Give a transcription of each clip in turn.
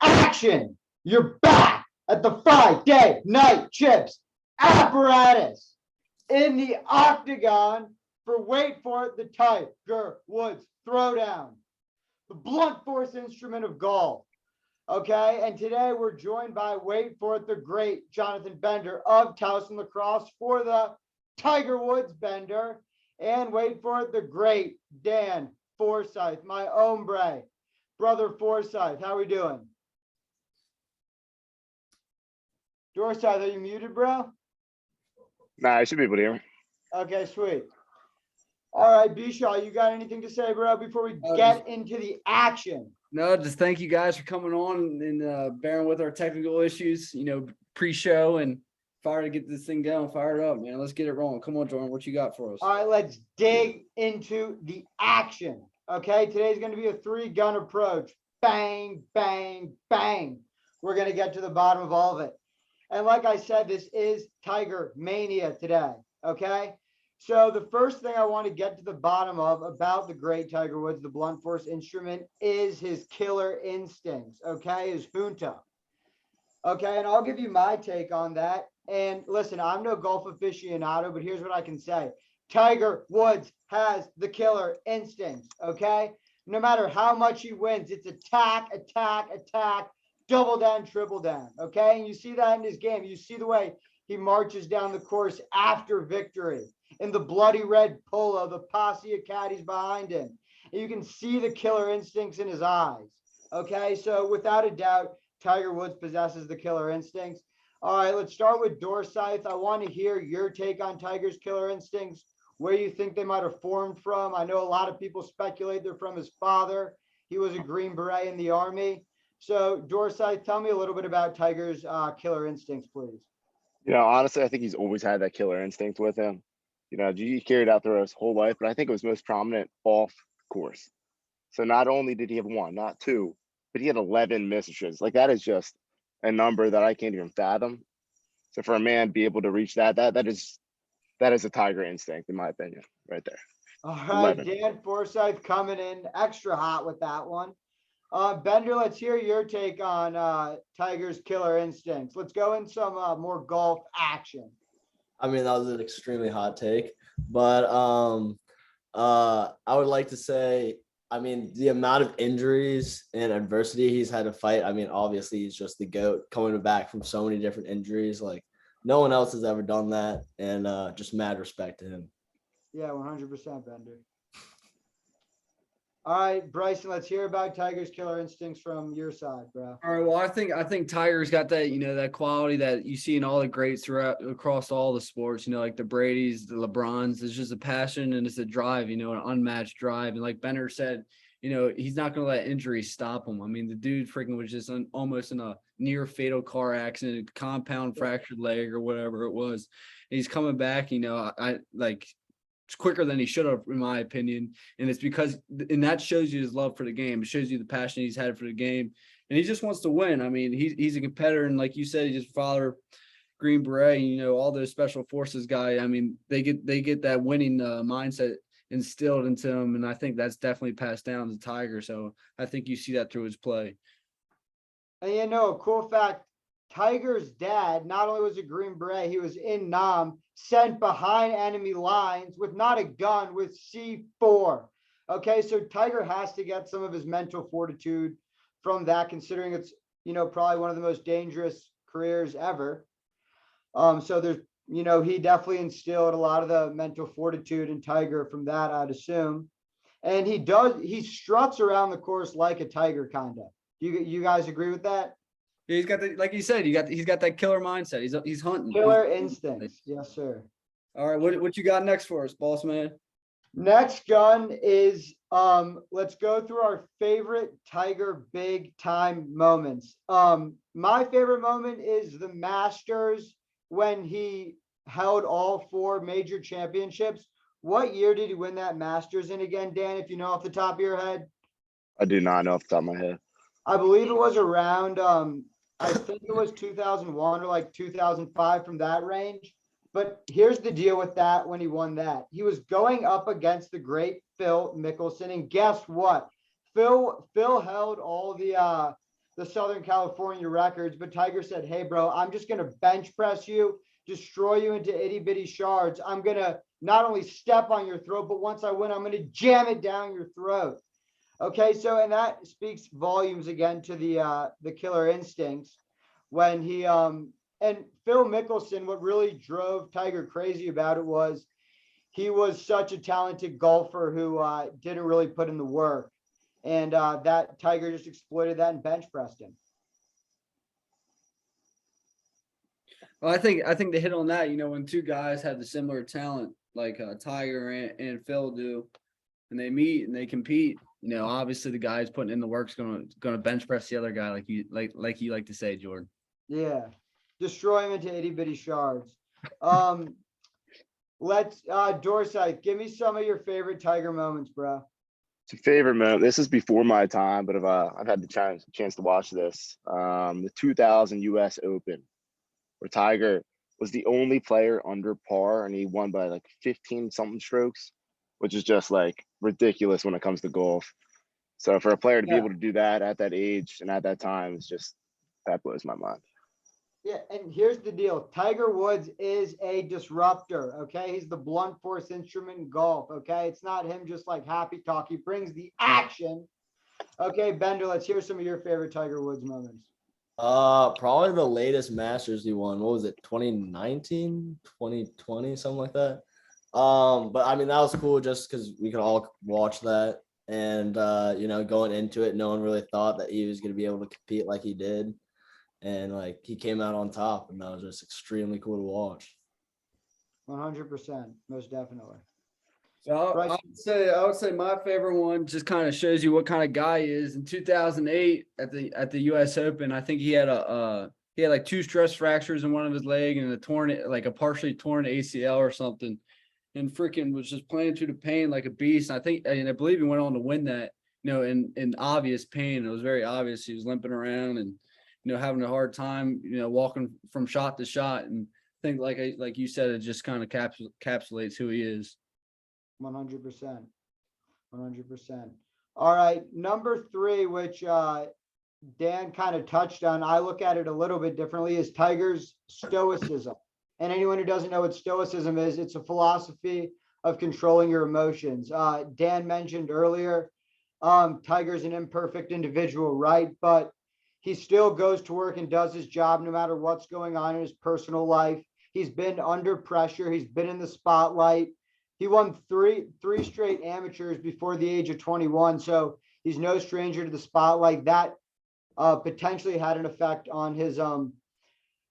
action. You're back at the Friday Night Chips apparatus in the Octagon for, wait for it, the Tiger Woods Throwdown, the blunt force instrument of golf. Okay, and today we're joined by, wait for it, the great Jonathan Bender of Towson Lacrosse for the Tiger Woods Bender, and wait for it, the great Dan Forsyth, my hombre, brother Forsyth. How we doing? Forsyth, are you muted, bro? Nah, I should be able to hear me. Okay, sweet. All right, Bishaw, you got anything to say, bro, before we get into the action? No, just thank you guys for coming on and bearing with our technical issues, pre-show, and fire to get this thing going. Fire it up, man. Let's get it rolling. Come on, Jordan. What you got for us? All right, let's dig into the action. Okay, today's going to be a three-gun approach. Bang, bang, bang. We're going to get to the bottom of all of it. And like I said, this is Tiger Mania today, okay? So the first thing I want to get to the bottom of about the great Tiger Woods, the blunt force instrument, is his killer instincts, okay? His junta. Okay, and I'll give you my take on that. And listen, I'm no golf aficionado, but here's what I can say. Tiger Woods has the killer instincts, okay? No matter how much he wins, it's attack, attack, attack, double down, triple down, okay? And you see that in his game. You see the way he marches down the course after victory in the bloody red polo, the posse of caddies behind him. And you can see the killer instincts in his eyes, okay? So without a doubt, Tiger Woods possesses the killer instincts. All right, let's start with Dorsythe. I want to hear your take on Tiger's killer instincts, where you think they might have formed from. I know a lot of people speculate they're from his father. He was a Green Beret in the Army. So, Dorsythe, tell me a little bit about Tiger's killer instincts, please. Honestly, I think he's always had that killer instinct with him. He carried out throughout his whole life, but I think it was most prominent off course. So not only did he have one, not two, but he had 11 misses. Like, that is just a number that I can't even fathom. So for a man to be able to reach that is a Tiger instinct, in my opinion, right there. All right, 11. Dan Forsyth coming in extra hot with that one. Bender, let's hear your take on Tiger's killer instincts. Let's go in some more golf action. I mean, that was an extremely hot take, but I would like to say, I mean, the amount of injuries and adversity he's had to fight. I mean, obviously he's just the GOAT, coming back from so many different injuries. Like, no one else has ever done that, and just mad respect to him. Yeah, 100% Bender. All right, Bryson, let's hear about Tiger's killer instincts from your side, bro. All right, well, I think Tiger's got that, that quality that you see in all the greats across all the sports, like the Bradys, the LeBrons. It's just a passion and it's a drive, an unmatched drive. And like Bender said, he's not going to let injuries stop him. I mean, the dude freaking was just almost in a near fatal car accident, a compound fractured leg or whatever it was. And he's coming back, it's quicker than he should have, in my opinion. And it's because, and that shows you his love for the game. It shows you the passion he's had for the game. And he just wants to win. I mean, he's a competitor. And like you said, he just father Green Beret, all those special forces guy. I mean, they get that winning mindset instilled into him. And I think that's definitely passed down to Tiger. So I think you see that through his play. And a cool fact, Tiger's dad not only was a Green Beret, he was in Nam, sent behind enemy lines with not a gun, with C4. Okay, so Tiger has to get some of his mental fortitude from that, considering it's, probably one of the most dangerous careers ever. So there's, he definitely instilled a lot of the mental fortitude in Tiger from that, I'd assume. And he struts around the course like a tiger, kind of. You guys agree with that? Yeah, he's got like you said, he's got that killer mindset. He's hunting. Killer instincts. Yes, sir. All right, what you got next for us, boss man? Next gun is let's go through our favorite Tiger big time moments. My favorite moment is the Masters, when he held all 4 major championships. What year did he win that Masters in again, Dan, if you know off the top of your head? I do not know off the top of my head. I believe it was around I think it was 2001 or like 2005, from that range. But here's the deal with that. When he won that, he was going up against the great Phil Mickelson, and guess what? Phil held all the the Southern California records, but Tiger said, hey, bro, I'm just going to bench press you, destroy you into itty bitty shards. I'm going to not only step on your throat, but once I win, I'm going to jam it down your throat. Okay, so and that speaks volumes again to the killer instincts when he and Phil Mickelson, what really drove Tiger crazy about it was he was such a talented golfer who didn't really put in the work. And that Tiger just exploited that and bench pressed him. Well, I think they hit on that. You know, when two guys have the similar talent like Tiger and Phil do, and they meet and they compete, you know, obviously the guy who's putting in the work's gonna bench press the other guy, like you like to say, Jordan. Yeah, destroy him into itty bitty shards. Let's Dorsey, give me some of your favorite Tiger moments, bro. It's a favorite moment. This is before my time, but I've had the chance to watch this. The 2000 U.S. Open, where Tiger was the only player under par, and he won by like 15 something strokes, which is just like ridiculous when it comes to golf. So for a player to be able to do that at that age and at that time, it's just that blows my mind. Yeah, and here's the deal. Tiger Woods is a disruptor, okay? He's the blunt force instrument in golf, okay? It's not him just like happy talk. He brings the action. Okay, Bender, let's hear some of your favorite Tiger Woods moments. Probably the latest Masters he won. What was it? 2019, 2020, something like that. But I mean, that was cool just because we could all watch that. And, you know, going into it, no one really thought that he was going to be able to compete like he did. And like he came out on top, and that was just extremely cool to watch. 100%, most definitely. So I would say my favorite one just kind of shows you what kind of guy he is. In 2008 at the U.S. Open, I think he had like 2 stress fractures in one of his leg and a partially torn ACL or something, and freaking was just playing through the pain like a beast. And I believe he went on to win that, you know, in obvious pain. It was very obvious. He was limping around and, you know, having a hard time, you know, walking from shot to shot. And I think like you said, it just kind of encapsulates who he is. 100%. 100%. All right. Number 3, which Dan kind of touched on, I look at it a little bit differently, is Tiger's stoicism. And anyone who doesn't know what stoicism is, it's a philosophy of controlling your emotions. Dan mentioned earlier, Tiger's an imperfect individual, right? But he still goes to work and does his job no matter what's going on in his personal life. He's been under pressure. He's been in the spotlight. He won three straight amateurs before the age of 21. So he's no stranger to the spotlight. That potentially had an effect on his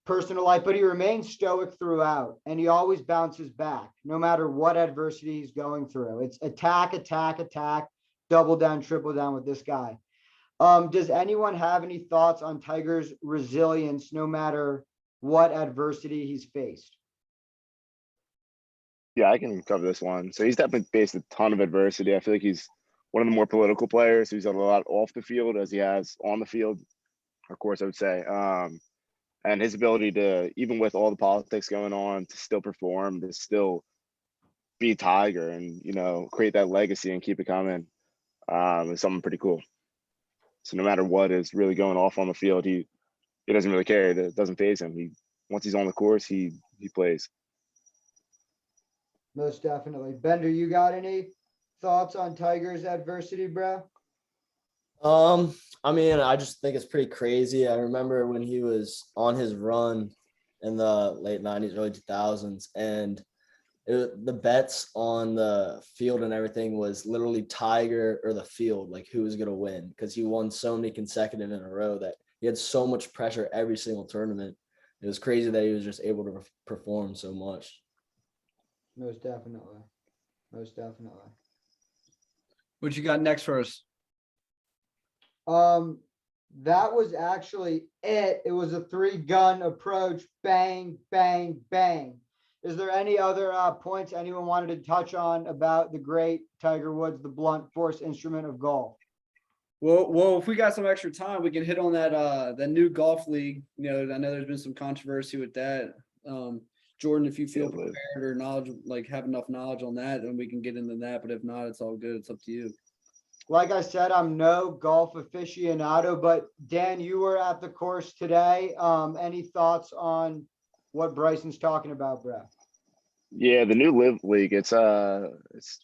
personal life, but he remains stoic throughout, and he always bounces back no matter what adversity he's going through. It's attack, attack, attack, double down, triple down with this guy. Does anyone have any thoughts on Tiger's resilience no matter what adversity he's faced? Yeah, I can cover this one. So he's definitely faced a ton of adversity. I feel like he's one of the more political players who's done a lot off the field as he has on the field, of course, I would say. And his ability to, even with all the politics going on, to still perform, to still be Tiger and, you know, create that legacy and keep it coming is something pretty cool. So no matter what is really going off on the field, he doesn't really care. It doesn't faze him. Once he's on the course, he plays. Most definitely. Bender, you got any thoughts on Tiger's adversity, bro? I mean, I just think it's pretty crazy. I remember when he was on his run in the late 90s, early 2000s, and the bets on the field and everything was literally Tiger or the field, like who was going to win, because he won so many consecutive in a row that he had so much pressure every single tournament. It was crazy that he was just able to perform so much. Most definitely. Most definitely. What you got next for us? That was actually it. It was a 3-gun approach. Bang, bang, bang. Is there any other points anyone wanted to touch on about the great Tiger Woods, the blunt force instrument of golf? Well, if we got some extra time, we can hit on that new golf league. You know, I know there's been some controversy with that. Jordan, if you feel prepared or have enough knowledge on that, then we can get into that. But if not, it's all good. It's up to you. Like I said, I'm no golf aficionado, but Dan, you were at the course today. Any thoughts on what Bryson's talking about, bro? Yeah, the new Live League, it's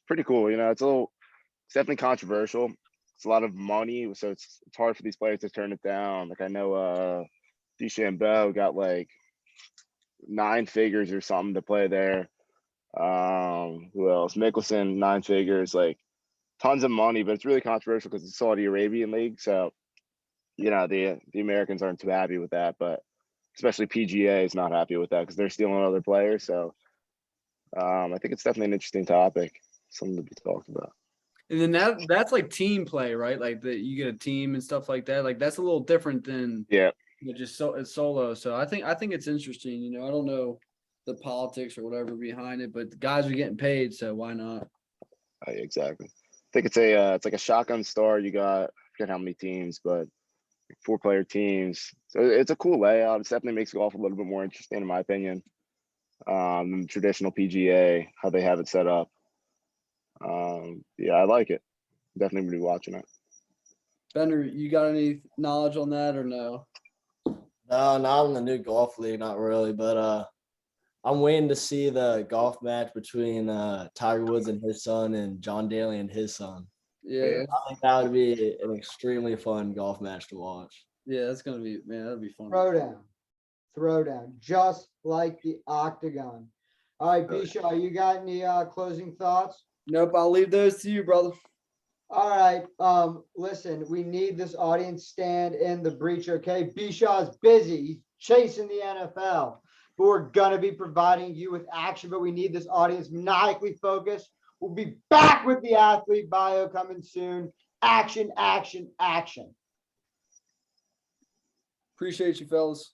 pretty cool. It's definitely controversial. It's a lot of money, so it's hard for these players to turn it down. Like I know DeChambeau got like 9 figures or something to play there. Who else? Mickelson, 9 figures, like tons of money, but it's really controversial because it's Saudi Arabian league. So, the Americans aren't too happy with that, but especially PGA is not happy with that because they're stealing other players. So I think it's definitely an interesting topic, something to be talked about. And then that's like team play, right? Like that you get a team and stuff like that. Like that's a little different than Yeah, just it's solo. So I think it's interesting. I don't know the politics or whatever behind it, but the guys are getting paid, so why not? exactly. I think it's like a shotgun star. You got, I forget how many teams, but 4-player teams. So it's a cool layout. It definitely makes golf a little bit more interesting, in my opinion. Than traditional PGA, how they have it set up. Yeah, I like it. Definitely gonna be watching it. Bender, you got any knowledge on that or no? No, not in the new golf league, not really. But I'm waiting to see the golf match between Tiger Woods and his son and John Daly and his son. Yeah, I think that would be an extremely fun golf match to watch. yeah, that's gonna be, man, that'll be fun. Throwdown, just like the Octagon. All right, Bisha, you got any closing thoughts? Nope, I'll leave those to you, brother. All right. Listen, we need this audience stand in the breach. Okay. Bishaw's busy. He's chasing the NFL. But we're gonna be providing you with action, but we need this audience maniacally focused. We'll be back with the athlete bio coming soon. Action, action, action. Appreciate you, fellas.